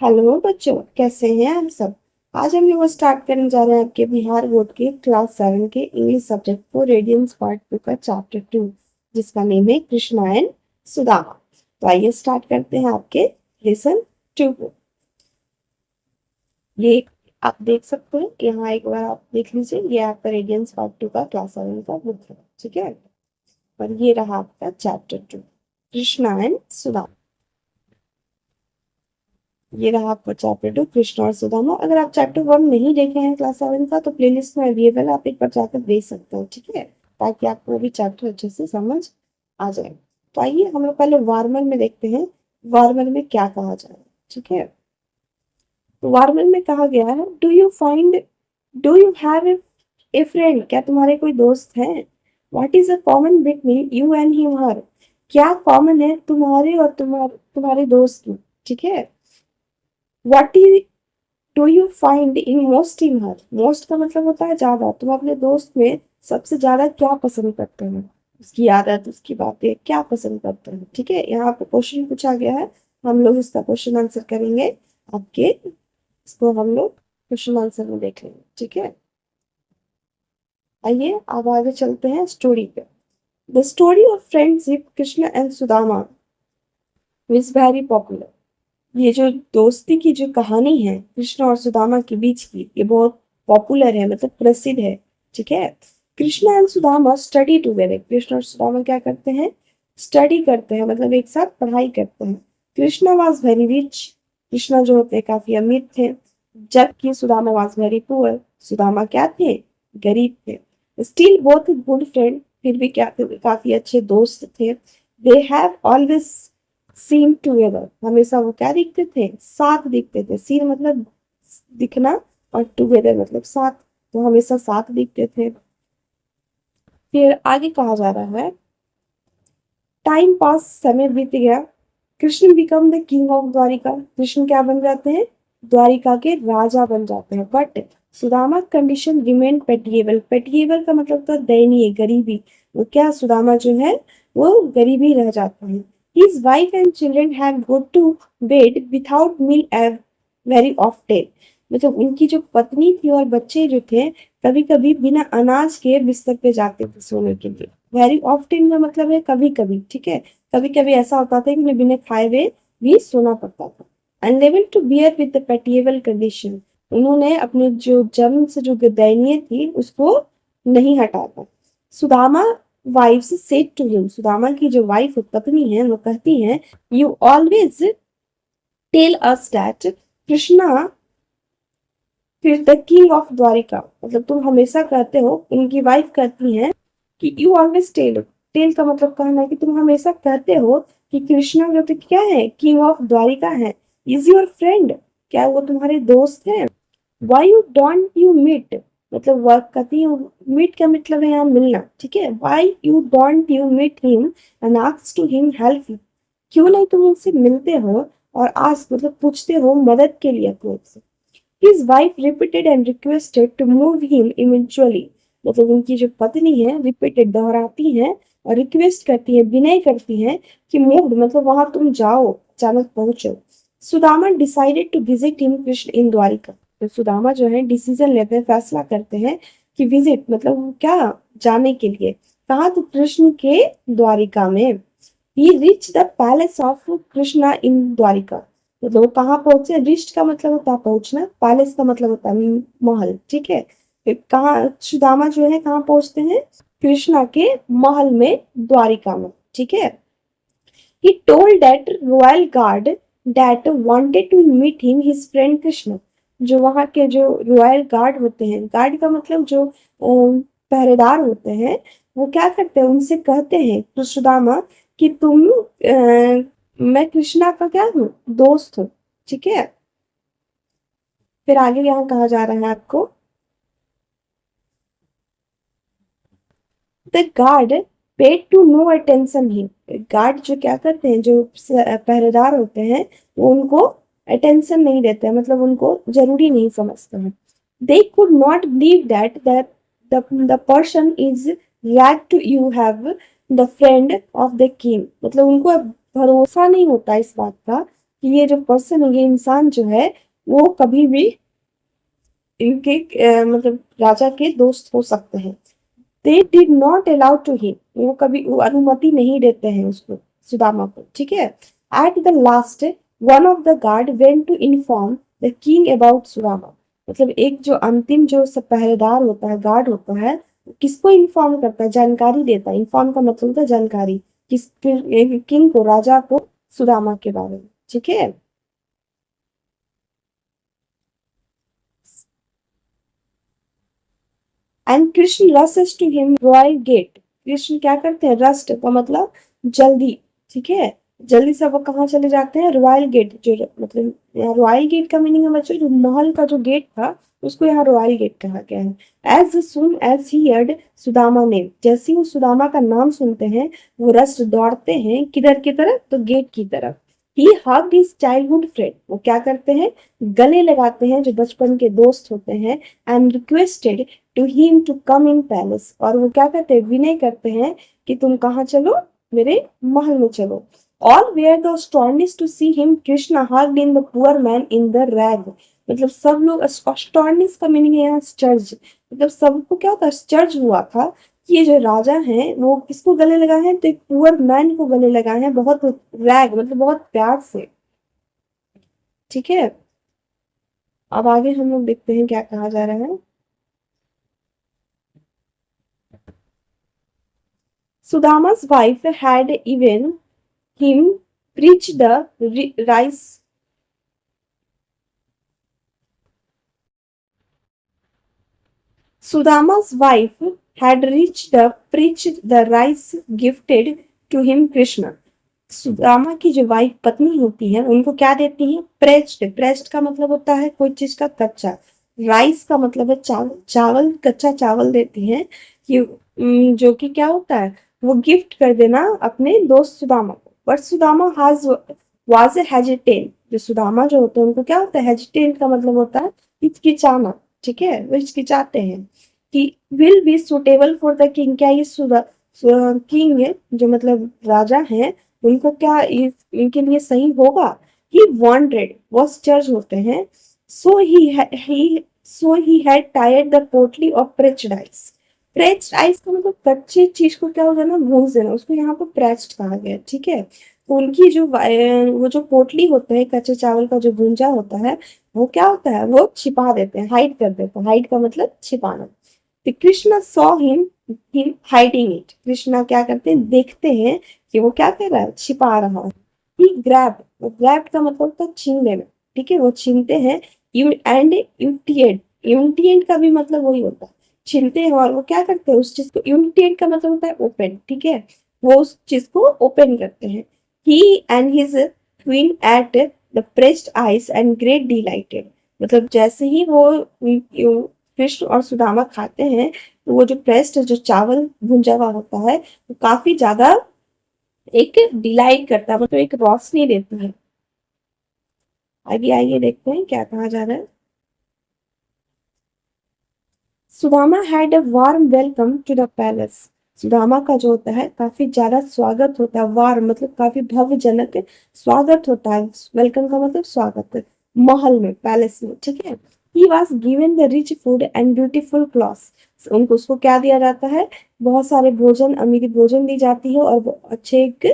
Hello बच्चों, कैसे हैं आप सब। आज हम लोग स्टार्ट करने जा रहे हैं आपके बिहार बोर्ड के क्लास 7 के इंग्लिश सब्जेक्ट को रेडियंस पार्ट 2 का चैप्टर 2, जिसका नेम है कृष्णा एंड सुदामा। तो आइए स्टार्ट करते हैं आपके लेसन 2 को। ये आप देख सकते हैं, यहाँ एक बार आप देख लीजिए, ये आपका रेडियंस पार्ट 2 का क्लास 7 का बुक है, ठीक है। और ये रहा आपका चैप्टर 2, कृष्णा एंड सुदामा। ये रहा आपका चैप्टर 2, कृष्ण और सुदामा। अगर आप चैप्टर 1 नहीं देखे हैं क्लास 7 का, तो प्लेलिस्ट में अवेलेबल है, आप एक बार जाकर देख सकते हैं, ठीक है, ताकि आपको वो भी चैप्टर अच्छे से समझ आ जाए। तो आइए हम लोग पहले वार्मर में देखते हैं, वार्मर में क्या कहा जाए, ठीक है। तो वार्मर में कहा गया है, do you have a friend, क्या तुम्हारे कोई दोस्त हैं। What is a common between you and him her, क्या कॉमन है तुम्हारे और तुम्हारे दोस्त में, ठीक है। What is do you find in most in her, most का मतलब होता है ज्यादा, तुम अपने दोस्त में सबसे ज्यादा क्या पसंद करते हो, उसकी आदत, उसकी बातें क्या पसंद करते हो, ठीक है। यहाँ पे क्वेश्चन पूछा गया है, हम लोग इसका क्वेश्चन आंसर करेंगे आपके, इसको हम लोग क्वेश्चन आंसर में देख लेंगे, ठीक है। आइए अब आगे चलते हैं स्टोरी पे। The story of friendship Krishna and Sudama is very popular. ये जो दोस्ती की जो कहानी है कृष्ण और सुदामा के बीच की, ये बहुत पॉपुलर है, मतलब प्रसिद्ध है, ठीक है। Krishna and Sudama study together, Krishna और सुदामा क्या करते हैं, स्टडी करते हैं, मतलब एक साथ पढ़ाई करते हैं। Krishna was very rich, Krishna जो होते हैं काफी अमीर थे, जबकि Sudama was very poor, Sudama क्या थे, गरीब थे। स्टिल बोथ गुड फ्रेंड, फिर भी क्या थे, काफी अच्छे दोस्त थे। They have always seen together, हमेशा वो क्या दिखते थे, साथ दिखते थे। सीन मतलब दिखना, और टुगेदर मतलब साथ, तो हमेशा साथ दिखते थे। फिर आगे कहा जा रहा है, टाइम पास, समय बीत गया, Krishna become the king of Dwarka, Krishna क्या बन जाते हैं, द्वारिका के राजा बन जाते हैं। बट सुदामा कंडीशन रिमेन पेटिएबल, पेटिएबल का मतलब तो दयनीय, गरीबी, वो क्या, सुदामा जो है वो गरीबी रह जाता है। His wife and children have go to bed without meal very often, मतलब उनकी जो पत्नी थी और बच्चे जो थे, कभी कभी बिना अनाज के बिस्तर पे जाते थे सोने के लिए। वेरी ऑफ्टन का मतलब है कभी कभी, ठीक है, कभी कभी ऐसा होता था कि उन्हें बिना खाए हुए भी सोना पड़ता था। Unable to bear with the pitiable condition, उन्होंने अपने जो जन्म से जो दयनीय थी उसको नहीं हटा था। Sudama wife's said to him, Sudama की जो वाइफ पत्नी है वो कहती हैं, you always tell us that Krishna फिर द किंग ऑफ द्वारिका, मतलब तुम हमेशा कहते हो, उनकी वाइफ कहती हैं कि यू ऑलवेज टेल, टेल का मतलब कहना है कि तुम हमेशा कहते हो कि कृष्णा जो तो क्या है, किंग ऑफ द्वारिका है। इज योर फ्रेंड, क्या वो तुम्हारे दोस्त हैं। Why you don't you meet, मतलब वर्क कहती है, मीट का मतलब है यहाँ मिलना, ठीक है। Why you don't you meet him and ask to him help, क्यों नहीं तुम उनसे मिलते हो और आस्क मतलब पूछते हो मदद के लिए अपने से। His wife repeated and requested to move him eventually, मतलब उनकी जो पत्नी है रिपीटेड दोहराती है और रिक्वेस्ट करती है, विनय करती है कि मूव मतलब वहां तुम जाओ, अचानक पहुंचो। Sudama decided to visit him Krishna in Dwarika, तो सुदामा जो है डिसीजन लेते हैं, फैसला करते हैं कि विजिट मतलब क्या, जाने के लिए, कहा, तो कृष्ण के द्वारिका में। He reach the palace of Krishna in Dwarika, मतलब वो कहाँ पहुंचे, रिस्ट का मतलब होता है पहुंचना, पैलेस का मतलब होता है महल, ठीक है। फिर कहाँ सुदामा जो है कहाँ पहुंचते हैं, कृष्णा के महल में, द्वारिका में, ठीक है। He told that royal guard that wanted to meet him his friend Krishna, जो वहाँ के जो रॉयल गार्ड होते हैं, गार्ड का मतलब जो पहरेदार होते हैं, वो क्या करते हैं, उनसे कहते हैं तो सुदामा कि तुम मैं कृष्णा का क्या हूँ, दोस्त हूँ, ठीक है। फिर आगे यहाँ कहा जा रहा है आपको, the guard paid to no attention ही, गार्ड जो क्या करते हैं, जो पहरेदार होते हैं, वो उनको अटेंशन नहीं देते हैं, मतलब उनको जरूरी नहीं समझते हैं। They could not believe that the person is like to you have the friend of the king, मतलब उनको अब भरोसा नहीं होता इस बात का कि ये जो पर्सन है, ये इंसान जो है वो कभी भी इनके मतलब राजा के दोस्त हो सकते हैं। They did not allow to him, वो कभी वो अनुमति नहीं देते हैं उसको, सुदामा को, ठीक है। At the last one of the guard went to inform the king about Sudama, मतलब एक जो अंतिम जो सब पहरेदार होता है, गार्ड होता है, किसको इन्फॉर्म करता है, जानकारी देता है। इन्फॉर्म का मतलब होता है जानकारी, किस किंग को, राजा को, सुदामा के बारे में, ठीक है। And Krishna rushes to him royal gate, Krishna क्या करते हैं, रस्ट का मतलब जल्दी, ठीक है, जल्दी से वो कहाँ चले जाते हैं, रॉयल गेट, जो मतलब यहाँ रॉयल गेट का मीनिंग है बच्चों, जो महल का जो गेट था उसको यहाँ रॉयल गेट कहा गया है। As soon as he heard Sudama name, जैसे ही वो सुदामा का नाम सुनते हैं वो रस्ट दौड़ते हैं किधर की तरफ, तो गेट की तरफ। ही हग्ड हिज चाइल्डहुड फ्रेंड, वो क्या करते हैं, गले लगाते हैं जो बचपन के दोस्त होते हैं। And requested to him to come in palace, और वो क्या करते हैं, विनय करते हैं कि तुम कहाँ चलो, मेरे महल में चलो। All were the astonished to see him, Krishna hugged in the poor man in the rag, मतलब सब लोग, astonished का मीनिंग है यहाँ स्चर्ज, मतलब सबको क्या होता है, स्चर्ज हुआ था कि ये जो राजा हैं वो किसको गले लगाए हैं, तो एक पुअर मैन को गले लगाए हैं, बहुत रैग मतलब बहुत प्यार से, ठीक है। अब आगे हम लोग देखते हैं क्या कहा जा रहा है। Sudama's wife had even him preach the rice. Sudama's wife had preached the rice gifted to him Krishna. Sudama की जो वाइफ पत्नी होती है उनको क्या देती है, प्रेस्ड, प्रेस्ड का मतलब होता है कोई चीज का कच्चा, राइस का मतलब है चावल, चावल कच्चा चावल देती है कि जो कि क्या होता है, वो गिफ्ट कर देना अपने दोस्त सुदामा को। बट सुदामा हाज वाज ए हेजिटेंट, जो सुदामा जो होते हैं उनको क्या होता है, हेजिटेंट का मतलब होता है हिचकिचाना, ठीक है, वो हिचकिचाते हैं कि will be suitable for the king, क्या ये किंग जो मतलब राजा है उनको क्या इनके लिए सही होगा। ही वांटेड वो चर्च होते हैं। सो ही हैड टायर्ड द पोटली of pressed ice, pressed ice का मतलब कच्ची चीज को क्या होगा ना, भून देना, उसको यहाँ पर प्रेस्ड कहा गया, ठीक है। तो उनकी जो वो जो पोटली होता है कच्चे चावल का जो भूंजा होता है, वो क्या होता है, वो छिपा देते हैं, हाइड कर देते हैं, हाइड का मतलब छिपाना। तो Krishna saw him hiding it, Krishna क्या करते हैं, देखते हैं कि वो क्या कर रहा है, छिपा रहा है। ही ग्रैब, वो ग्रैब का मतलब होता है छीन लेना, ठीक है, वो छीनते हैं। यू एंड यूटिएट, यूटिएट का भी मतलब वही होता है, छीनते हैं, और वो क्या करते हैं उस चीज को, यूटिएट का मतलब होता है ओपन, ठीक है, वो उस चीज को ओपन करते हैं। He and his queen ate the pressed rice and great delighted, मतलब जैसे ही वो कृष्ण और सुदामा खाते हैं तो वो जो प्रेस्ड जो चावल भुंजा हुआ होता है वो काफी ज्यादा एक डिलाइट करता है, मतलब एक रोशनी देती है। आगे आइए देखते हैं क्या कहा जा रहा है। Sudama had a warm welcome to the palace, Sudama का जो होता है काफी ज्यादा स्वागत होता है, वार्म मतलब काफी भव्यजनक स्वागत होता है, वेलकम का मतलब स्वागत, महल में, पैलेस में, ठीक है। He was given the rich food and beautiful clothes, उनको उसको क्या दिया जाता है, बहुत सारे भोजन, अमीरी भोजन दी जाती है, और अच्छे एक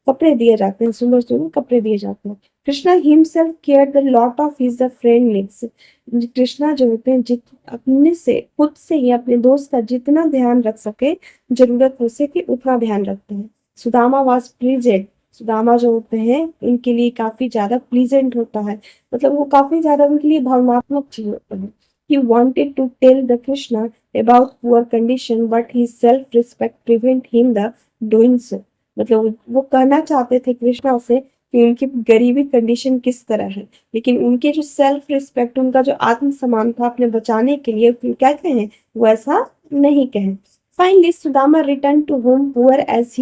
कपड़े दिए जाते हैं, सुंदर सुंदर कपड़े दिए जाते हैं। Krishna himself care the lot of his the friend needs, Krishna जो होते हैं जित अपने से खुद से ही अपने दोस्त का जितना ध्यान रख सके, जरूरत हो सके उतना ध्यान रखते हैं। सुदामा वाज प्लीजेंट, सुदामा जो होते हैं इनके लिए काफी ज्यादा प्लीजेंट होता है, मतलब वो काफी ज्यादा उनके लिए भावनात्मक चीज होता है। He wanted to tell the Krishna about poor condition, but his self-respect prevent him the doing so. मतलब वो कहना चाहते थे कृष्णा से कि उनकी गरीबी कंडीशन किस तरह है, लेकिन उनके जो सेल्फ रिस्पेक्ट, उनका जो आत्मसम्मान था अपने बचाने के लिए, क्या कहें, वो ऐसा नहीं कहें। Finally Sudama return to home poor as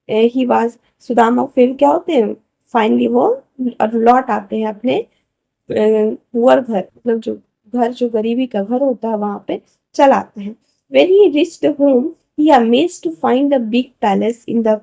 he was, Sudama फिर क्या होते हैं, फाइनली वो लौट आते हैं अपने पुअर घर, मतलब जो घर जो गरीबी का घर होता है वहां पे चल आते हैं। When he reached home, he amazed to find a big palace in the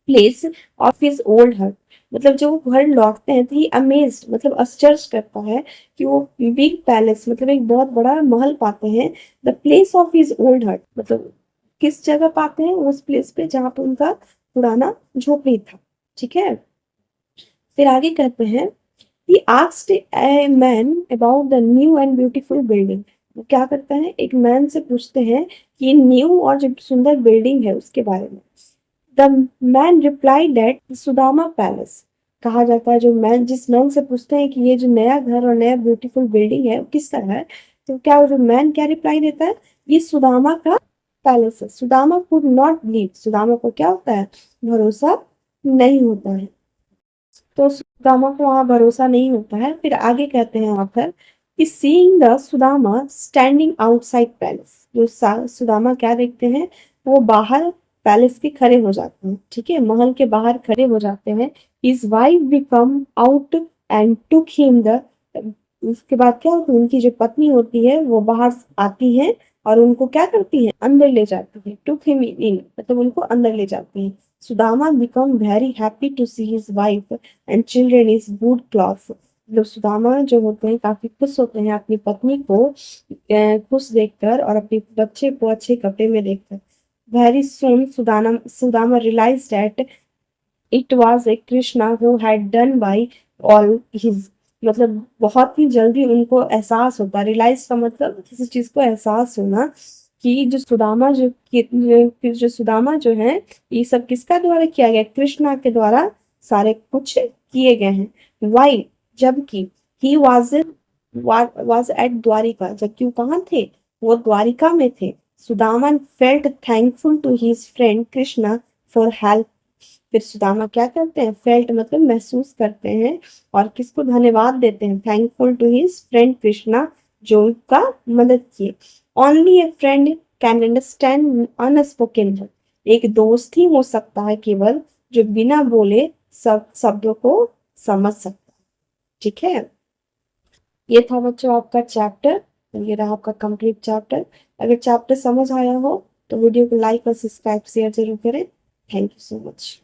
place of his old hut, मतलब जब वो घर लौटते हैं तो ही अमेज्ड मतलब आश्चर्य करता है कि वो बिग पैलेस मतलब एक बहुत बड़ा महल पाते हैं, the place of his old hut, मतलब किस जगह पाते हैं, उस प्लेस पे जहाँ पे उनका पुराना झोपड़ी था। ठीक है, फिर आगे कहते हैं he asked a man about the new and beautiful building, वो क्या करता है, एक मैन से पूछते हैं कि न्यू और जो सुंदर बिल्डिंग है उसके बारे में। The man replied that Sudama palace, कहा जाता है जो मैन जिस मैन से पूछते हैं कि ये जो नया घर और नया ब्यूटीफुल बिल्डिंग है वो किसका है, तो क्या वो जो मैन क्या रिप्लाई देता है, ये सुदामा का पैलेस है। Sudama could not believe, Sudama को क्या होता है, भरोसा नहीं होता है, तो सुदामा को वहां भरोसा नहीं होता है। फिर आगे कहते हैं आखिर कि seeing the Sudama standing outside palace, जो सुदामा क्या देखते हैं, वो बाहर पैलेस के खड़े हो जाते हैं। ठीक है, महल के बाहर खड़े हो जाते हैं। His wife become out and took him the, उसके बाद क्या होता है, उनकी जो पत्नी होती है वो बाहर आती है और उनको क्या करती है, अंदर ले जाती है। टुक हिम इन मतलब उनको अंदर ले जाती है। Sudama become very happy to see his wife and children is good cloth, मतलब सुदामा जो होते हैं काफी खुश होते हैं अपनी पत्नी को खुश देखकर और अपने बच्चे को अच्छे कपड़े में देखकर। Very soon Sudama realize that it was a Krishna who had done by all his, मतलब बहुत ही जल्दी उनको एहसास होता, रियलाइज का मतलब किसी चीज को एहसास होना कि जो सुदामा जो सुदामा जो है ये सब किसका द्वारा किया गया, कृष्णा के द्वारा सारे कुछ किए गए हैं। वाई जबकि ही वाज एट द्वारिका, जबकि वो कहाँ थे, वो द्वारिका में थे। Sudama felt thankful to his friend Krishna for help, फिर सुदामा क्या करते हैं, फेल्ट मतलब महसूस करते हैं और किसको धन्यवाद देते हैं, thankful to his friend Krishna जो उनका मदद किए। Only a friend can understand unspoken word, एक दोस्त ही हो सकता है केवल जो बिना बोले सब शब्दों को समझ सकता है। ठीक है, ये था बच्चों आपका चैप्टर, ये रहा आपका कंप्लीट चैप्टर। अगर चैप्टर समझ आया हो तो वीडियो को लाइक और सब्सक्राइब शेयर जरूर करें। Thank you so much.